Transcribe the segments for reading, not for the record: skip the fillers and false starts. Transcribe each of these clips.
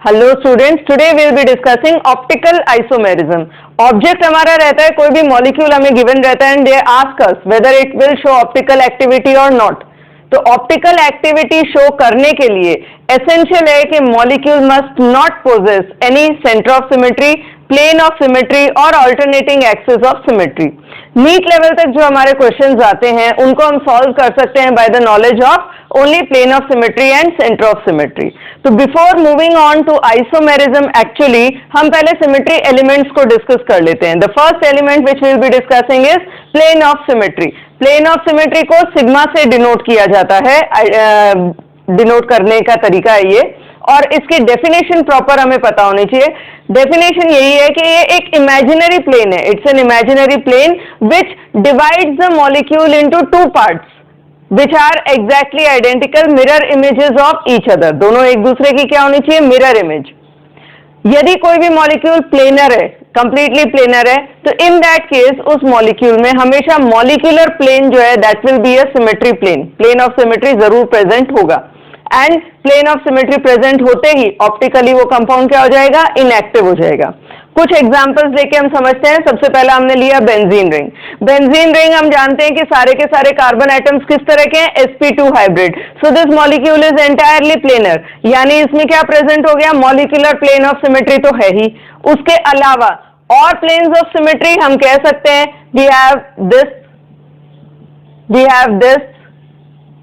Hello students, today we will be discussing optical isomerism. Object हमारा रहता है, कोई भी मॉलिक्यूल हमें गिवन रहता है and they ask us whether it will show optical activity और नॉट। तो ऑप्टिकल एक्टिविटी शो करने के लिए एसेंशियल है कि molecule must not possess any centre of symmetry, plane of symmetry और alternating axis of symmetry. NEET level तक जो हमारे क्वेश्चंस आते हैं उनको हम सॉल्व कर सकते हैं by the knowledge of only plane of symmetry and centre of symmetry. तो before moving on to isomerism, actually हम पहले सिमेट्री एलिमेंट्स को डिस्कस कर लेते हैं। The first element which we will be discussing is plane of symmetry. Plane of symmetry को sigma से denote किया जाता है, डिनोट करने का तरीका है ये, और इसकी डेफिनेशन प्रॉपर हमें पता होनी चाहिए। डेफिनेशन यही है कि ये एक इमेजिनरी प्लेन है, it's an imaginary plane which divides the molecule into two parts which are exactly identical mirror images of each other. दोनों एक दूसरे की क्या होनी चाहिए? Mirror image. यदि कोई भी मॉलिक्यूल प्लेनर है, कंप्लीटली प्लेनर है, तो इन दैट केस उस मॉलिक्यूल में हमेशा मॉलिक्यूलर प्लेन जो है that will be a symmetry plane. Plane of symmetry जरूर प्रेजेंट होगा and plane of symmetry present होते ही ऑप्टिकली वो कंपाउंड क्या हो जाएगा? इनएक्टिव हो जाएगा। कुछ एग्जांपल्स लेके हम समझते हैं। सबसे पहला हमने लिया बेंजीन रिंग। बेंजीन रिंग हम जानते हैं कि सारे के सारे कार्बन एटम्स किस तरह के हैं? sp2 hybrid. So this molecule is entirely planar, यानी इसमें क्या प्रेजेंट हो गया? मॉलिक्यूलर प्लेन ऑफ सिमेट्री तो है ही, उसके अलावा और प्लेन्स ऑफ सिमेट्री हम कह सकते हैं we have this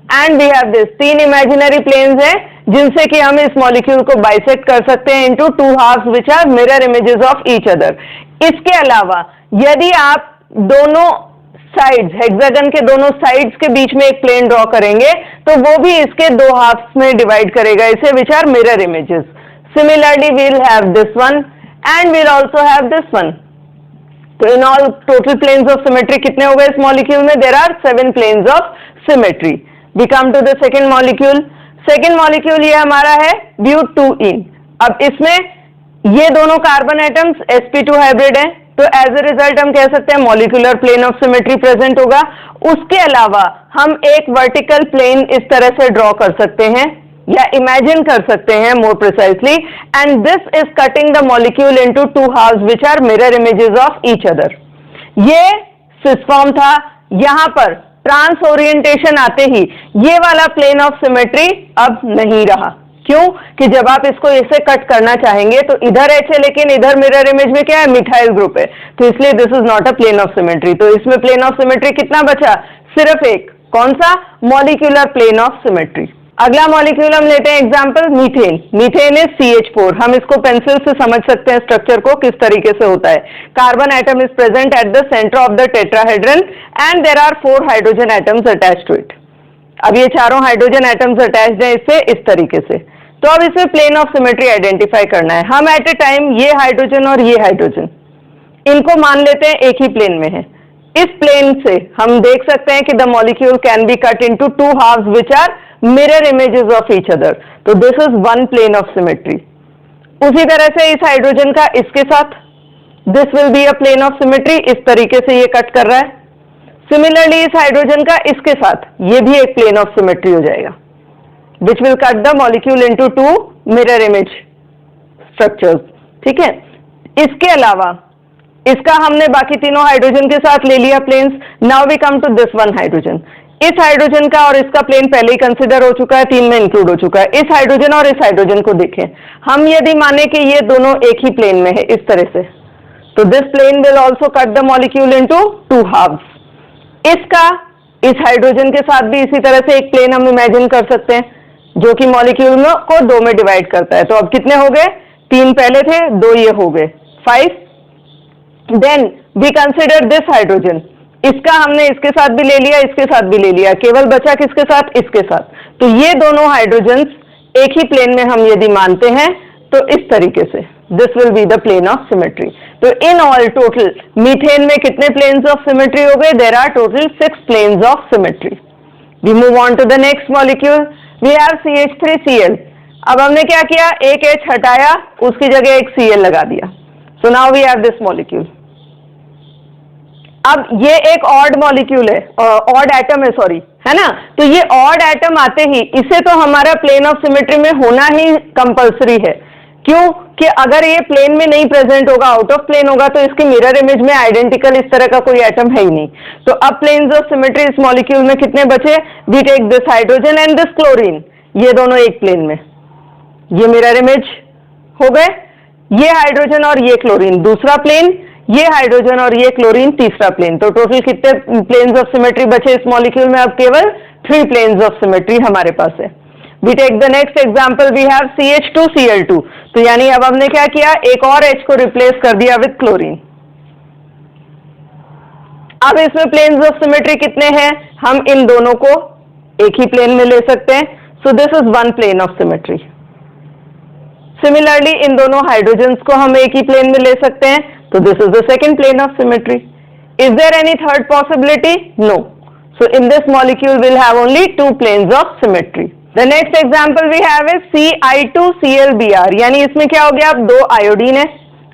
and we have this. तीन इमेजिनरी प्लेन्स हैं जिनसे कि हम इस मॉलिक्यूल को बाइसेक्ट कर सकते हैं into two halves which are mirror images of each other. इसके अलावा यदि आप दोनों साइड्स, हेक्सागन के दोनों साइड्स के बीच में एक प्लेन ड्रॉ करेंगे तो वो भी इसके दो हाफ्स में डिवाइड करेगा इसे, which are mirror images. Similarly we'll have this one and we'll also have this one. तो in all total planes of symmetry कितने हो गए इस मॉलिक्यूल में? There are 7 planes of symmetry. We come to the second molecule. Second molecule ये हमारा है ब्यूट2ईन। अब इसमें ये दोनों कार्बन एटम्स sp2 हाइब्रिड हैं, तो एज ए रिजल्ट हम कह सकते हैं molecular plane of symmetry present होगा। उसके अलावा हम एक वर्टिकल प्लेन इस तरह से ड्रॉ कर सकते हैं या इमेजिन कर सकते हैं more precisely, and this is cutting the molecule into two halves which are mirror images of each other. ये सिस फॉर्म था। यहां पर ट्रांस ओरिएंटेशन आते ही ये वाला प्लेन ऑफ सिमेट्री अब नहीं रहा। क्यों? कि जब आप इसको ऐसे कट करना चाहेंगे तो इधर एच है लेकिन इधर मिरर इमेज में क्या है? मिथाइल ग्रुप है, तो इसलिए this is not a plane of symmetry. तो इसमें प्लेन ऑफ सिमेट्री कितना बचा? सिर्फ एक। कौन सा? Molecular plane of symmetry. अगला मॉलिक्यूल हम लेते हैं example methane. Methane is CH4। हम इसको पेंसिल से समझ सकते हैं स्ट्रक्चर को किस तरीके से होता है। Carbon atom is present at the centre of the tetrahedron and there are 4 hydrogen atoms attached to it. अब ये चारों हाइड्रोजन एटम्स अटैच्ड हैं इससे इस तरीके से। तो अब इसमें प्लेन ऑफ सिमेट्री आइडेंटिफाई करना है। हम एट ए टाइम ये हाइड्रोजन और ये हाइड्रोजन इनको मान लेते हैं एक ही प्लेन में है। इस प्लेन से हम देख सकते हैं कि the molecule can be cut into two halves which are mirror images of each other. तो this is one plane of symmetry. उसी तरह से इस हाइड्रोजन का इसके साथ this will be a plane of symmetry. इस तरीके से ये कट कर रहा है। सिमिलरली इस हाइड्रोजन का इसके साथ ये भी एक प्लेन ऑफ सिमेट्री हो जाएगा which will cut the molecule into to mirror image structures. ठीक है। इसके अलावा इसका हमने बाकी तीनों हाइड्रोजन के साथ ले लिया planes. Now we come to this one hydrogen. इस हाइड्रोजन का और इसका प्लेन पहले ही कंसिडर हो चुका है, 3 में इंक्लूड हो चुका है। इस हाइड्रोजन और इस हाइड्रोजन को देखें, हम यदि माने कि ये दोनों एक ही प्लेन में है इस तरह से, तो this plane will also cut the molecule into two halves. इसका इस हाइड्रोजन के साथ भी इसी तरह से एक प्लेन हम इमेजिन कर सकते हैं जो कि मॉलिक्यूल को 2 में डिवाइड करता है। तो अब कितने हो गए? 3 पहले थे, 2 ये हो गए, 5। Then we consider this hydrogen. इसका हमने इसके साथ भी ले लिया, इसके साथ भी ले लिया, केवल बचा किसके साथ? इसके साथ। तो ये दोनों हाइड्रोजन्स एक ही प्लेन में हम यदि मानते हैं तो इस तरीके से this will be the plane of symmetry. तो इन ऑल टोटल मीथेन में कितने प्लेन्स ऑफ सिमेट्री हो गए? There are total 6 planes of symmetry. We move on to the next molecule. We have CH3Cl। अब हमने क्या किया? एक H हटाया, उसकी जगह एक Cl लगा दिया। So now we have this molecule. अब ये एक ऑड मॉलिक्यूल है, ऑड एटम है, सॉरी, है ना। तो ये ऑड एटम आते ही इसे तो हमारा प्लेन ऑफ सिमेट्री में होना ही कंपल्सरी है। क्यों कि अगर ये प्लेन में नहीं प्रेजेंट होगा, आउट ऑफ प्लेन होगा, तो इसके मिरर इमेज में आइडेंटिकल इस तरह का कोई एटम है ही नहीं। तो अब प्लेन्स ऑफ सिमेट्री इस मॉलिक्यूल में कितने बचे? We take this hydrogen and this chlorine, ये दोनों एक प्लेन में, ये मिरर इमेज हो गए। ये हाइड्रोजन और ये क्लोरीन दूसरा प्लेन, ये हाइड्रोजन और ये क्लोरीन तीसरा प्लेन। तो टोटल कितने प्लेन्स ऑफ सिमेट्री बचे इस मॉलिक्यूल में? अब केवल 3 प्लेन्स ऑफ सिमेट्री हमारे पास है। We take the next example, we have CH2Cl2। तो यानी अब हमने क्या किया, एक और H को रिप्लेस कर दिया विथ क्लोरीन। अब इसमें प्लेन्स ऑफ सिमेट्री कितने हैं? हम इन दोनों को एक ही प्लेन में ले सकते हैं। So this is one plane of symmetry. Similarly इन दोनों हाइड्रोजन्स को हम एक ही प्लेन में ले सकते हैं, तो this is the second plane of symmetry. Is there any third possibility? No. So in this molecule will have only 2 planes of symmetry. The next example we have is Si2ClBr, यानी इसमें क्या हो गया? अब 2 आयोडीन है,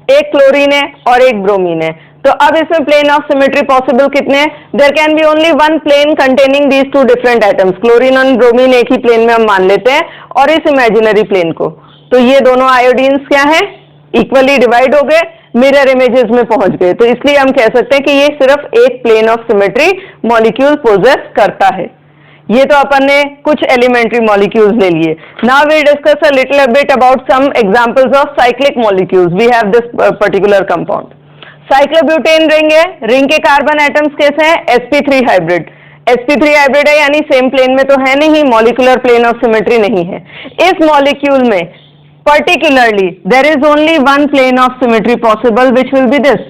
एक chlorine है और एक ब्रोमीन है। तो अब इसमें प्लेन ऑफ सिमेट्री पॉसिबल कितने हैं? There can be only one plane containing these 2 different atoms. Chlorine और ब्रोमीन एक ही प्लेन में हम मान लेते हैं, और इस इमेजिनरी प्लेन को, तो ये दोनों आयोडीन्स क्या हैं? इक्वली डिवाइड हो गए, मिरर इमेजेस में पहुंच गए। तो इसलिए हम कह सकते हैं कि ये सिर्फ एक plane of symmetry molecule possess करता है। ये तो अपन ने कुछ एलिमेंट्री मॉलिक्यूल्स ले लिए। Now we discuss a little bit about some examples of cyclic molecules. We have this particular compound, cyclobutane ring है। रिंग के कार्बन एटम्स कैसे हैं? sp3 hybrid. sp3 हाइब्रिड है, यानी सेम प्लेन में तो है नहीं, मॉलिक्यूलर प्लेन ऑफ सिमेट्री नहीं है। इस मॉलिक्यूल में particularly there is only one plane of symmetry possible, which will be this.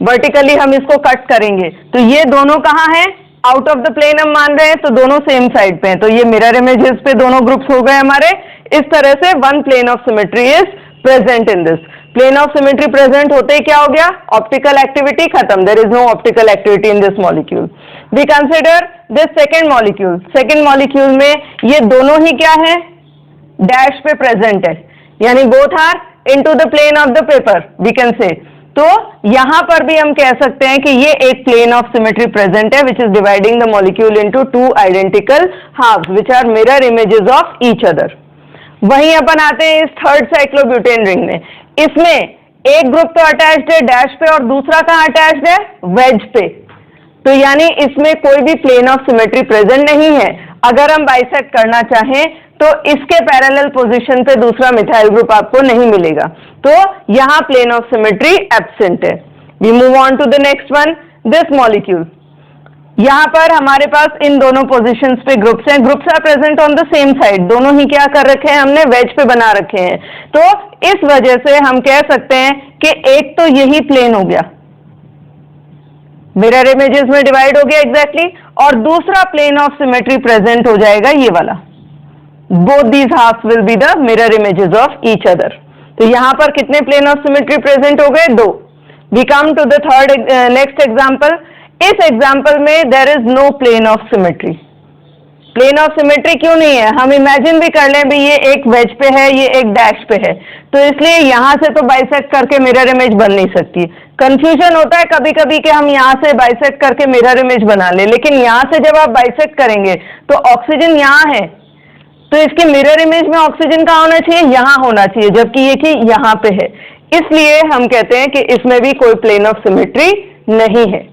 Vertically हम इसको कट करेंगे, तो ये दोनों कहाँ हैं? आउट ऑफ द प्लेन हम मान रहे हैं, तो दोनों सेम साइड पे हैं, तो ये मिरर इमेजेस पे दोनों ग्रुप्स हो गए हमारे। इस तरह से one plane of symmetry is present in this. Plane of symmetry present होते ही क्या हो गया? ऑप्टिकल एक्टिविटी खत्म, there is no optical activity in this molecule. We consider this second molecule. Second molecule में ये दोनों ही क्या है? डैश पे प्रेजेंट है, यानी both are into the plane of the paper, we can say. तो यहां पर भी हम कह सकते हैं कि ये एक प्लेन ऑफ सिमेट्री प्रेजेंट है, which is dividing the molecule into 2 identical halves, which are mirror images of each other. वहीं अपन आते हैं इस थर्ड साइक्लोब्यूटेन रिंग में। इसमें एक ग्रुप तो अटैच्ड है डैश पे, और दूसरा कहां अटैच्ड है? वेज पे। तो यानी इसमें कोई भी प्लेन ऑफ सिमेट्री प्रेजेंट नहीं है। अगर हम बाइसेक्ट करना चाहें तो इसके पैरेलल पोजीशन पे दूसरा मिथाइल ग्रुप आपको नहीं मिलेगा, तो यहां प्लेन ऑफ सिमेट्री एब्सेंट है। We move on to the next one, this molecule. यहां पर हमारे पास इन दोनों पोजीशंस पे ग्रुप्स हैं, groups are present on the same side, दोनों ही क्या कर रखे हैं? हमने वेज पे बना रखे हैं। तो इस वजह से हम कह सकते हैं कि एक तो यही प्लेन हो गया, मिरर इमेजेस में डिवाइड हो गया एग्जैक्टली, और दूसरा प्लेन ऑफ सिमेट्री प्रेजेंट हो जाएगा ये वाला। Both these halves will be the mirror images of each other. तो यहां पर कितने प्लेन ऑफ सिमेट्री प्रेजेंट हो गए? 2। We come to the third next example. इस एग्जाम्पल में there is no plane of symmetry. Plane of symmetry क्यों नहीं है? हम इमेजिन भी कर लें भी ये एक वेज पे है, ये एक डैश पे है, तो इसलिए यहां से तो बाइसेक्ट करके मिरर इमेज बन नहीं सकती। कंफ्यूजन होता है कभी कभी कि हम यहां से बाइसेक्ट करके मिरर इमेज बना ले, लेकिन यहां से जब आप बाइसेक्ट करेंगे तो ऑक्सीजन यहां है, तो इसके मिरर इमेज में ऑक्सीजन कहाँ होना चाहिए? यहाँ होना चाहिए, जबकि ये कि यहाँ पे है। इसलिए हम कहते हैं कि इसमें भी कोई प्लेन ऑफ सिमेट्री नहीं है।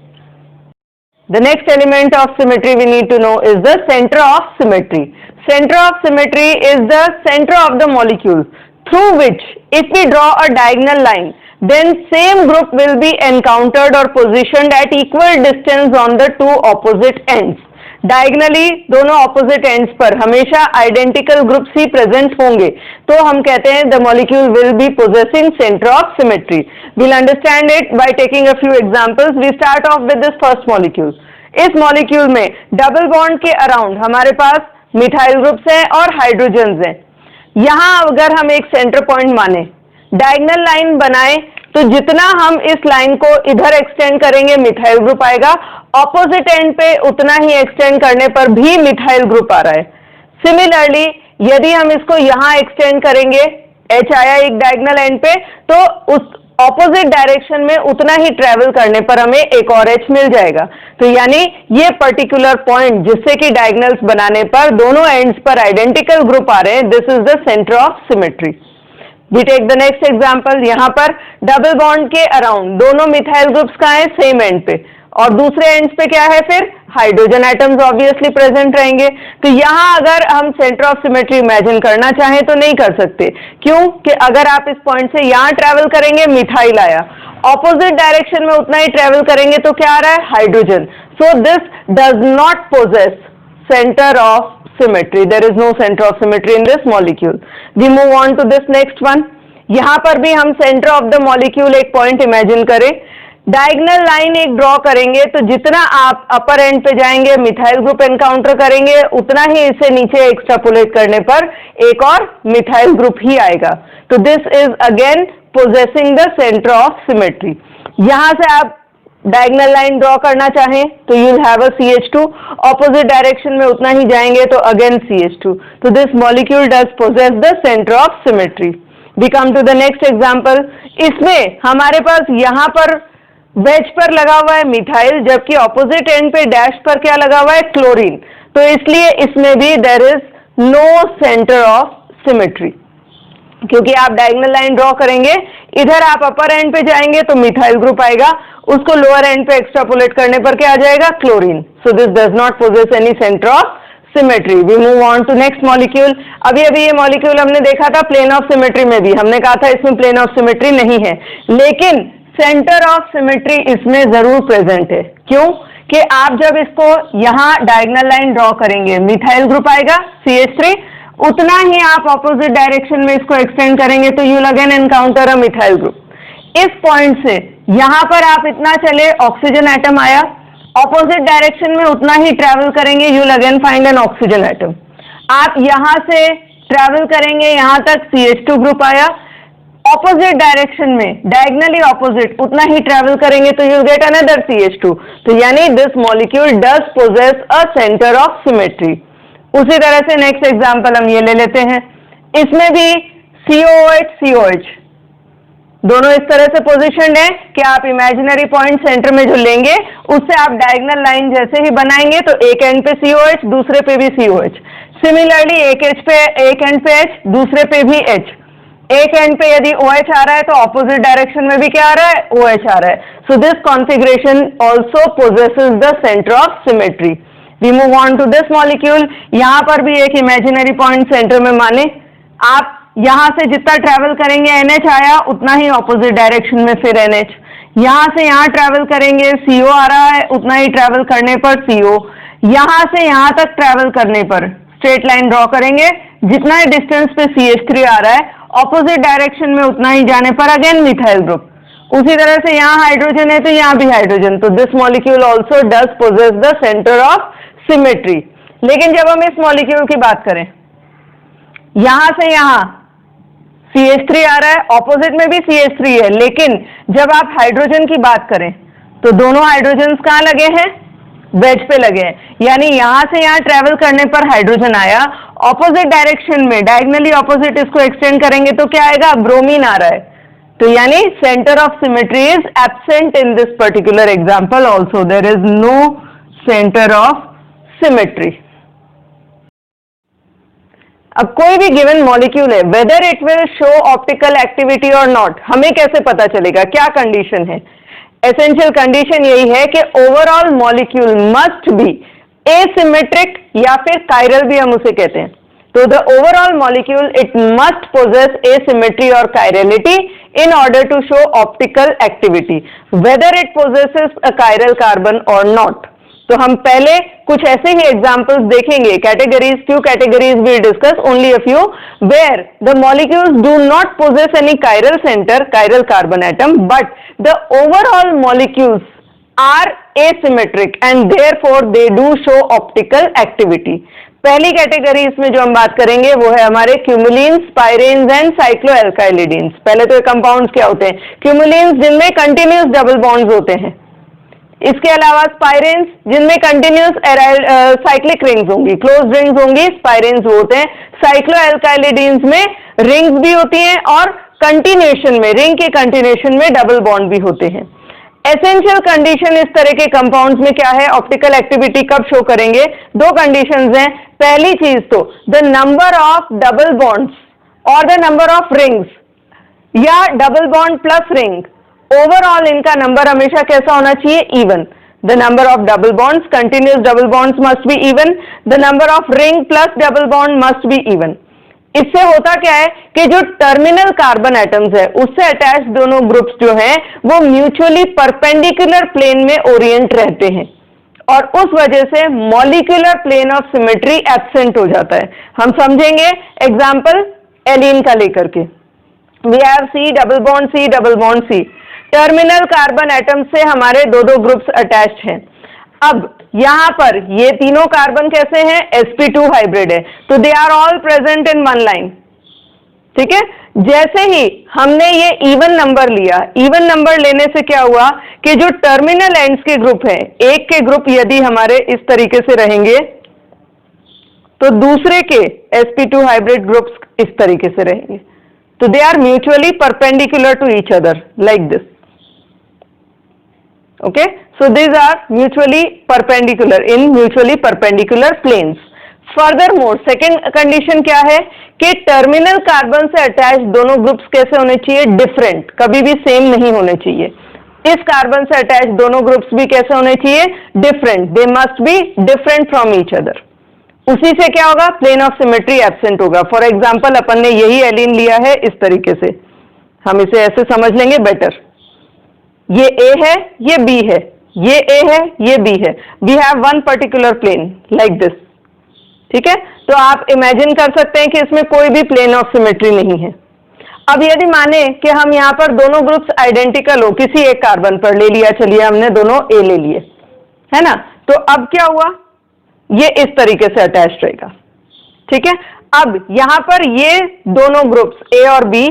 The next element of symmetry we need to know is the center of symmetry. Center of symmetry is the center of the molecule through which if we draw a diagonal line, then same group will be encountered or positioned at equal distance on the 2 opposite ends. Diagonally दोनों opposite ends पर हमेशा identical groups ही present होंगे, तो हम कहते हैं the molecule will be possessing centre of symmetry. We'll understand it by taking a few examples. We start off with this first molecule. इस molecule में डबल बॉन्ड के अराउंड हमारे पास मिथाइल ग्रुप्स हैं और हाइड्रोजन्स हैं। यहां अगर हम एक सेंटर पॉइंट माने, डायगनल लाइन बनाएं, तो जितना हम इस लाइन को इधर एक्सटेंड करेंगे मिथाइल ग्रुप आएगा, ऑपोजिट एंड पे उतना ही एक्सटेंड करने पर भी मिथाइल ग्रुप आ रहा है। सिमिलरली यदि हम इसको यहां एक्सटेंड करेंगे, H आया एक डायगनल एंड पे, तो उस ऑपोजिट डायरेक्शन में उतना ही ट्रेवल करने पर हमें एक और H मिल जाएगा। तो यानी ये पर्टिकुलर पॉइंट जिससे कि डायगनल्स बनाने पर दोनों एंड्स पर आइडेंटिकल ग्रुप आ रहे हैं, this is the centre of symmetry. We take the next example, यहाँ पर डबल बॉन्ड के अराउंड दोनों मिथाइल ग्रुप्स कहाँ है, सेम एंड पे, और दूसरे एंड पे क्या है, फिर हाइड्रोजन एटम्स ऑब्वियसली प्रेजेंट रहेंगे। तो यहाँ अगर हम सेंटर ऑफ सिमेट्री इमेजिन करना चाहें तो नहीं कर सकते, क्यों कि अगर आप इस पॉइंट से यहाँ ट्रेवल करेंगे, मिथाइल आया, ऑपोजिट डायरेक्शन में उतना ही ट्रेवल करेंगे तो क्या आ रहा है, hydrogen. So this does not poses centre of symmetry, there is no center of symmetry in this molecule. We move on to this next one. यहाँ पर भी हम center of the molecule एक point imagine करें, diagonal line एक draw करेंगे, तो जितना आप अपर एंड पे जाएंगे मिथाइल ग्रुप एनकाउंटर करेंगे, उतना ही इसे नीचे एक्सट्रापोलेट करने पर एक और मिथाइल ग्रुप ही आएगा। तो this is again possessing the centre of symmetry. यहां से आप डायगनल लाइन ड्रॉ करना चाहें तो you will have a CH2, opposite direction में उतना ही जाएंगे तो अगेन CH2। तो this molecule does possess the centre of symmetry. We come to the next example. इसमें हमारे पास यहाँ पर वेज पर लगा हुआ है मिथाइल, जबकि ऑपोजिट एंड पे डैश पर क्या लगा हुआ है, क्लोरीन। तो इसलिए इसमें भी there is no centre of symmetry, क्योंकि आप डायगोनल लाइन ड्रॉ करेंगे, इधर आप अपर एंड पे जाएंगे तो मिथाइल ग्रुप आएगा, उसको लोअर एंड पे एक्सट्रापोलेट करने पर क्या आ जाएगा, chlorine. So this does not possess any centre of symmetry. We move on to next molecule. अभी ये मॉलिक्यूल हमने देखा था प्लेन ऑफ सिमेट्री में भी, हमने कहा था इसमें प्लेन ऑफ सिमेट्री नहीं है, लेकिन सेंटर ऑफ सिमेट्री इसमें जरूर प्रेजेंट है। क्यों कि आप जब इसको यहाँ डायगोनल लाइन ड्रॉ करेंगे, मिथाइल ग्रुप आएगा CH3, उतना ही आप ऑपोजिट डायरेक्शन में इसको एक्सटेंड करेंगे तो you will again encounter a methyl group. इस पॉइंट से यहाँ पर आप इतना चले, ऑक्सीजन एटम आया, ऑपोजिट डायरेक्शन में उतना ही ट्रेवल करेंगे, you will again find N oxygen atom. आप यहाँ से ट्रेवल करेंगे, यहाँ तक CH2 ग्रुप आया, ऑपोजिट डायरेक्शन में डायगनली ऑपोजिट उतना ही ट्रेवल करेंगे तो यू गेट अनदर CH2। तो यानी this molecule does possess a centre of symmetry. उसी तरह से नेक्स्ट एग्जांपल हम ये ले लेते हैं। इसमें भी COOH COH दोनों इस तरह से पोजीशनड है कि आप इमेजिनरी पॉइंट सेंटर में जो लेंगे उससे आप डायगोनल लाइन जैसे ही बनाएंगे तो एक एंड पे COH, दूसरे पे भी COH। सिमिलरली एक एंड पे H, दूसरे पे भी H। एक एंड पे यदि OH आ रहा है तो ऑपोजिट डायरेक्शन में भी क्या आ रहा है, OH आ रहा है। So this configuration also possesses the centre of symmetry. We move on to this molecule. यहाँ पर भी एक इमेजिनरी पॉइंट सेंटर में माने, आप यहाँ से जितना ट्रेवल करेंगे NH आया, उतना ही ऑपोजिट डायरेक्शन में फिर NH। यहाँ से यहाँ ट्रेवल करेंगे, CO आ रहा है, उतना ही ट्रेवल करने पर CO। यहाँ से यहाँ तक ट्रेवल करने पर स्ट्रेट लाइन ड्रॉ करेंगे, जितना ही डिस्टेंस पे CH3 आ रहा है, ऑपोजिट डायरेक्शन में उतना ही जाने पर अगेन मिथाइल ग्रुप। उसी तरह से यहाँ हाइड्रोजन है तो यहाँ भी हाइड्रोजन। तो this molecule also does possess the centre of symmetry. लेकिन जब हम इस मॉलिक्यूल की बात करें, यहां से यहाँ CH3 आ रहा है, ऑपोजिट में भी CH3 है, लेकिन जब आप हाइड्रोजन की बात करें तो दोनों हाइड्रोजन कहाँ लगे हैं, वेज पे लगे हैं। यानी यहां से यहाँ ट्रेवल करने पर हाइड्रोजन आया, ऑपोजिट डायरेक्शन में डायगनली ऑपोजिट इसको एक्सटेंड करेंगे तो क्या आएगा, ब्रोमीन आ रहा है। तो यानी centre of symmetry is absent in this particular example also, there is no centre of symmetry. अब कोई भी गिवन मॉलिक्यूल है, whether it will show optical activity और नॉट, हमें कैसे पता चलेगा, क्या कंडीशन है? एसेंशियल कंडीशन यही है कि overall molecule must be asymmetric या फिर कायरल भी हम उसे कहते हैं। तो the overall molecule it must possess asymmetry और chirality in order to show optical activity, whether it possesses a chiral carbon or not. तो हम पहले कुछ ऐसे ही एग्जाम्पल्स देखेंगे, categories, few categories we discuss, only a few, where the molecules do not possess any chiral center, chiral carbon atom, but the overall molecules are asymmetric and therefore they do show optical activity. पहली category इसमें जो हम बात करेंगे वो है हमारे क्यूमुलिन्स, पायरेन्स and साइक्लोएल्काइलिडीन्स। पहले तो ये कंपाउंड्स क्या होते हैं, क्यूमुलिन्स जिनमें कंटिन्यूस डबल बॉन्ड्स होते हैं, इसके अलावा स्पाइरेन्स जिनमें कंटिन्यूस साइक्लिक रिंग्स होंगी, क्लोज रिंग्स होंगी, स्पाइरेन्स वो होते हैं। साइक्लोएल्काइलिडीन्स में रिंग्स भी होती हैं और कंटिन्यूएशन में, रिंग के कंटिन्यूएशन में डबल बॉन्ड भी होते हैं। एसेंशियल कंडीशन इस तरह के कंपाउंड्स में क्या है, ऑप्टिकल एक्टिविटी कब शो करेंगे, दो कंडीशंस हैं। पहली चीज तो the number of double bonds और द नंबर ऑफ रिंग्स या double bond plus ring, overall इनका नंबर हमेशा कैसा होना चाहिए? Even. The number of double bonds, continuous double bonds must be even. The number of ring plus double bond must be even. इससे होता क्या है कि जो टर्मिनल कार्बन एटम्स है उससे अटैच दोनों ग्रुप्स जो हैं वो म्यूचुअली परपेंडिकुलर प्लेन में ओरिएंट रहते हैं और उस वजह से molecular plane of symmetry absent हो जाता है. हम समझेंगे एग्जांपल एलीन का लेकर के. We have C double bond C double bond C. Terminal carbon atom से हमारे दो ग्रुप्स अटैच्ड हैं. अब यहां पर ये तीनों कार्बन कैसे हैं? sp2 हाइब्रिड है, तो they are all present in one line. ठीक है. जैसे ही हमने ये इवन नंबर लिया, इवन नंबर लेने से क्या हुआ कि जो टर्मिनल एंड्स के ग्रुप हैं, एक के ग्रुप यदि हमारे इस तरीके से रहेंगे तो दूसरे के sp2 हाइब्रिड ग्रुप्स इस तरीके से रहेंगे. तो they are mutually perpendicular to each other like this. Okay, so these are mutually perpendicular in mutually perpendicular planes. Furthermore, second condition क्या है कि टर्मिनल कार्बन से अटैच दोनों ग्रुप्स कैसे होने चाहिए? डिफरेंट, कभी भी सेम नहीं होने चाहिए. इस कार्बन से अटैच दोनों ग्रुप्स भी कैसे होने चाहिए? Different. They must be different from each other. उसी से क्या होगा? प्लेन ऑफ सिमेट्री एब्सेंट होगा. फॉर एग्जाम्पल अपन ने यही एलीन लिया है इस तरीके से, हम इसे ऐसे समझ लेंगे बेटर. ये A है, ये B है, ये A है, ये B है. We have one particular plane like this. ठीक है. तो आप इमेजिन कर सकते हैं कि इसमें कोई भी प्लेन ऑफ सिमेट्री नहीं है. अब यदि माने कि हम यहाँ पर दोनों ग्रुप्स आइडेंटिकल हो, किसी एक कार्बन पर ले लिया, चलिए हमने दोनों A ले लिए, है ना. तो अब क्या हुआ? ये इस तरीके से अटैच रहेगा. ठीक है. अब यहाँ पर ये दोनों ग्रुप्स A और B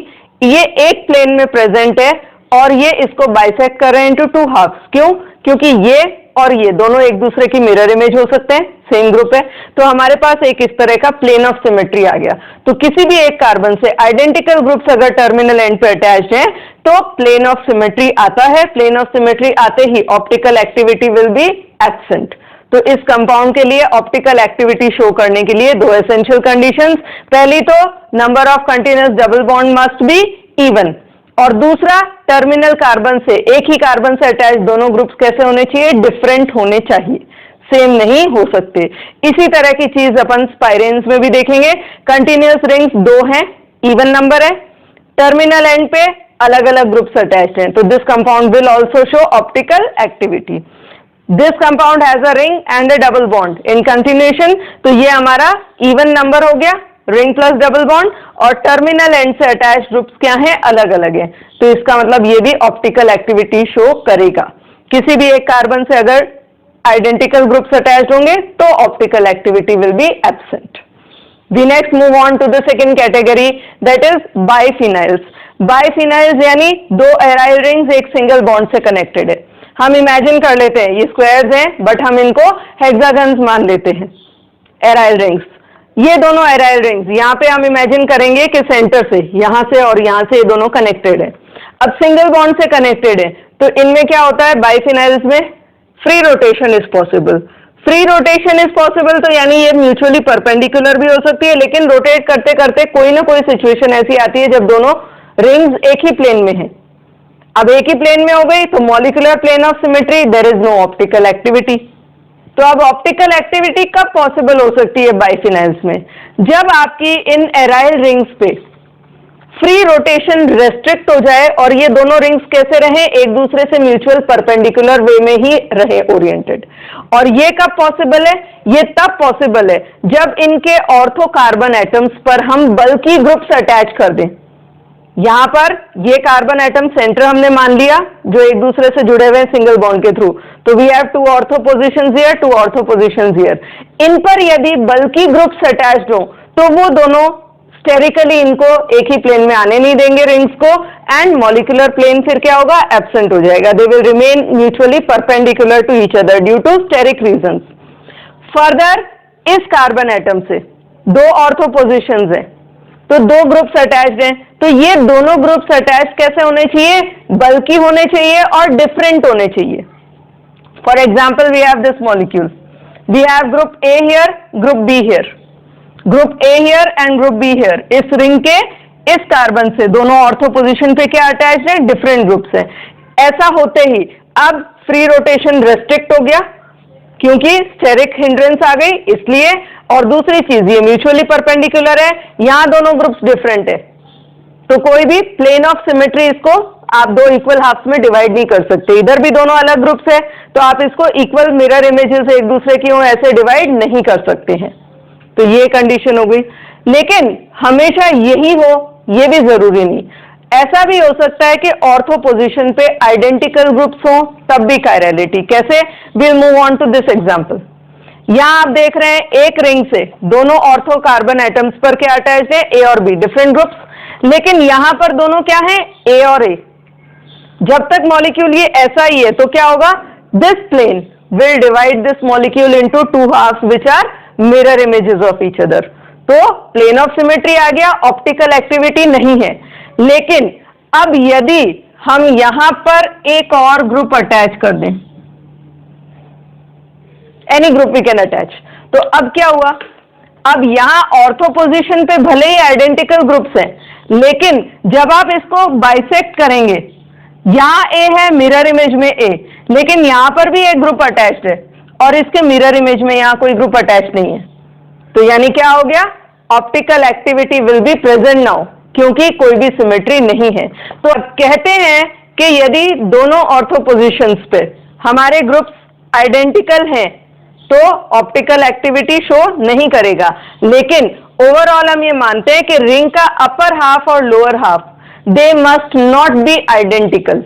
ये एक प्लेन में प्रेजेंट है और ये इसको बाइसेक्ट कर रहे हैं इनटू टू हाफ्स. क्यों? क्योंकि ये और ये दोनों एक दूसरे की मिरर इमेज हो सकते हैं, सेम ग्रुप है. तो हमारे पास एक इस तरह का प्लेन ऑफ सिमेट्री आ गया. तो किसी भी एक कार्बन से आइडेंटिकल ग्रुप्स अगर टर्मिनल एंड पे अटैच्ड हैं तो प्लेन ऑफ सिमेट्री आता है. प्लेन ऑफ सिमेट्री आते ही optical activity will be absent. तो इस कंपाउंड के लिए ऑप्टिकल एक्टिविटी शो करने के लिए दो एसेंशियल कंडीशंस. पहली तो number of continuous double bond must be even, और दूसरा टर्मिनल कार्बन से, एक ही कार्बन से अटैच दोनों ग्रुप्स कैसे होने चाहिए? डिफरेंट होने चाहिए, सेम नहीं हो सकते. इसी तरह की चीज अपन स्पाइरेन्स में भी देखेंगे. कंटिन्यूअस रिंग्स दो हैं, इवन नंबर है, टर्मिनल एंड पे अलग अलग ग्रुप्स अटैच्ड हैं. तो this compound will also show optical activity. This compound has a ring and a double bond in continuation. तो ये हमारा इवन नंबर हो गया, रिंग प्लस डबल बॉन्ड, और टर्मिनल एंड से अटैच ग्रुप्स क्या हैं? अलग अलग हैं. तो इसका मतलब ये भी ऑप्टिकल एक्टिविटी शो करेगा. किसी भी एक कार्बन से अगर आइडेंटिकल ग्रुप्स अटैच होंगे तो optical activity will be absent. We next move on to the second category, that is biphenyls. Biphenyls यानी दो एराइल रिंग्स एक सिंगल बॉन्ड से कनेक्टेड है. हम इमेजिन कर लेते हैं ये स्क्वायर्स हैं बट हम इनको हेक्सागन्स मान लेते हैं, एराइल रिंग्स. ये दोनों एराइल रिंग्स यहाँ पे हम इमेजिन करेंगे कि सेंटर से, यहां से और यहां से ये दोनों कनेक्टेड है. अब सिंगल बॉन्ड से कनेक्टेड है तो इनमें क्या होता है? बाइफिनाइल्स में free rotation is possible. Free rotation is possible तो यानी ये म्यूचुअली परपेंडिकुलर भी हो सकती है, लेकिन रोटेट करते करते कोई ना कोई सिचुएशन ऐसी आती है जब दोनों रिंग्स एक ही प्लेन में है. अब एक ही प्लेन में हो गई तो molecular plane of symmetry, there is no optical activity. तो अब ऑप्टिकल एक्टिविटी कब पॉसिबल हो सकती है बाइफिनाइल्स में? जब आपकी इन एराइल रिंग्स पे फ्री रोटेशन रेस्ट्रिक्ट हो जाए और ये दोनों रिंग्स कैसे रहे? एक दूसरे से म्यूचुअल परपेंडिकुलर वे में ही रहे ओरिएंटेड. और ये कब पॉसिबल है? ये तब पॉसिबल है जब इनके ऑर्थो कार्बन एटम्स पर हम बल्की ग्रुप्स अटैच कर दें. यहां पर ये कार्बन एटम सेंटर हमने मान लिया जो एक दूसरे से जुड़े हुए सिंगल बॉन्ड के थ्रू. तो we have two ortho positions here, two ortho positions here. इन पर यदि बल्की ग्रुप्स अटैच्ड हो तो वो दोनों स्टेरिकली इनको एक ही प्लेन में आने नहीं देंगे रिंग्स को, एंड मॉलिक्यूलर प्लेन फिर क्या होगा? एब्सेंट हो जाएगा. They will remain mutually perpendicular to each other due to steric reasons. Further इस कार्बन एटम से दो ऑर्थो पोजिशंस हैं तो दो ग्रुप्स अटैच्ड हैं. तो ये दोनों ग्रुप्स अटैच कैसे होने चाहिए? बल्कि होने चाहिए और डिफरेंट होने चाहिए. For example we have this molecule, we have group A here, group B here, group A here and group B here. इस रिंग के इस कार्बन से दोनों ऑर्थो पोजीशन पे क्या अटैच्ड है, डिफरेंट ग्रुप्स है। ऐसा होते ही अब फ्री रोटेशन रेस्ट्रिक्ट हो गया क्योंकि स्टेरिक हिंड्रेंस आ गई इसलिए, और दूसरी चीज ये म्यूचुअली परपेंडिकुलर है, यहां दोनों ग्रुप्स डिफरेंट है तो कोई भी प्लेन ऑफ सिमेट्री इसको आप दो इक्वल हाफ्स में डिवाइड नहीं कर सकते। इधर भी दोनों अलग ग्रुप्स है तो आप इसको इक्वल मिरर इमेजेस एक दूसरे की हो ऐसे डिवाइड नहीं कर सकते हैं। तो ये कंडीशन हो गई, लेकिन हमेशा यही हो ये भी जरूरी नहीं। ऐसा भी हो सकता है कि ऑर्थो पोजीशन पे आइडेंटिकल ग्रुप्स हो तब भी कायरलिटी। कैसे? Will move on to this example. यहां आप देख रहे हैं एक रिंग से दोनों ऑर्थो कार्बन एटम्स पर क्या अटैच्ड है, ए और बी, डिफरेंट ग्रुप्स, लेकिन यहां पर दोनों क्या है, ए और ए। जब तक मॉलिक्यूल ये ऐसा ही है तो क्या होगा, this plane will divide this molecule into two halves which are mirror images of each other. तो प्लेन ऑफ सिमेट्री आ गया, ऑप्टिकल एक्टिविटी नहीं है। लेकिन अब यदि हम यहां पर एक और ग्रुप अटैच कर दें, any group we can attach, तो अब क्या हुआ, अब यहां ऑर्थो पोजीशन पे भले ही आइडेंटिकल ग्रुप्स हैं, लेकिन जब आप इसको बाइसेक्ट करेंगे, यहां ए है मिरर इमेज में ए, लेकिन यहां पर भी एक ग्रुप अटैच्ड है और इसके मिरर इमेज में यहां कोई ग्रुप अटैच नहीं है। तो यानी क्या हो गया, optical activity will be present now क्योंकि कोई भी सिमेट्री नहीं है। तो कहते हैं कि यदि दोनों ऑर्थो पोजीशंस पे हमारे ग्रुप्स आइडेंटिकल हैं तो ऑप्टिकल एक्टिविटी शो नहीं करेगा, लेकिन ओवरऑल हम ये मानते हैं कि रिंग का अपर हाफ और lower half they must not be identical.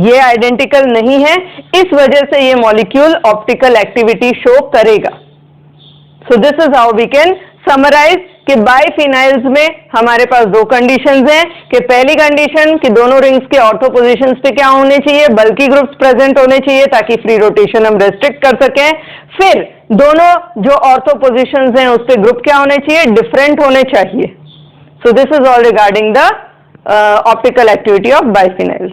ये आइडेंटिकल नहीं है, इस वजह से ये मॉलिक्यूल ऑप्टिकल एक्टिविटी शो करेगा। So this is how we can summarise कि बाइफिनाइल्स में हमारे पास दो कंडीशंस हैं कि पहली कंडीशन कि दोनों रिंग्स के ऑर्थो पोजीशंस पे क्या होने चाहिए, बल्कि ग्रुप्स प्रेजेंट होने चाहिए ताकि फ्री रोटेशन हम रेस्ट्रिक्ट कर सकें। फिर दोनों जो ऑर्थो पोजीशंस हैं उस पे ग्रुप क्या होने चाहिए, डिफरेंट होने चाहिए। सो this is all regarding the optical activity of biphenyls.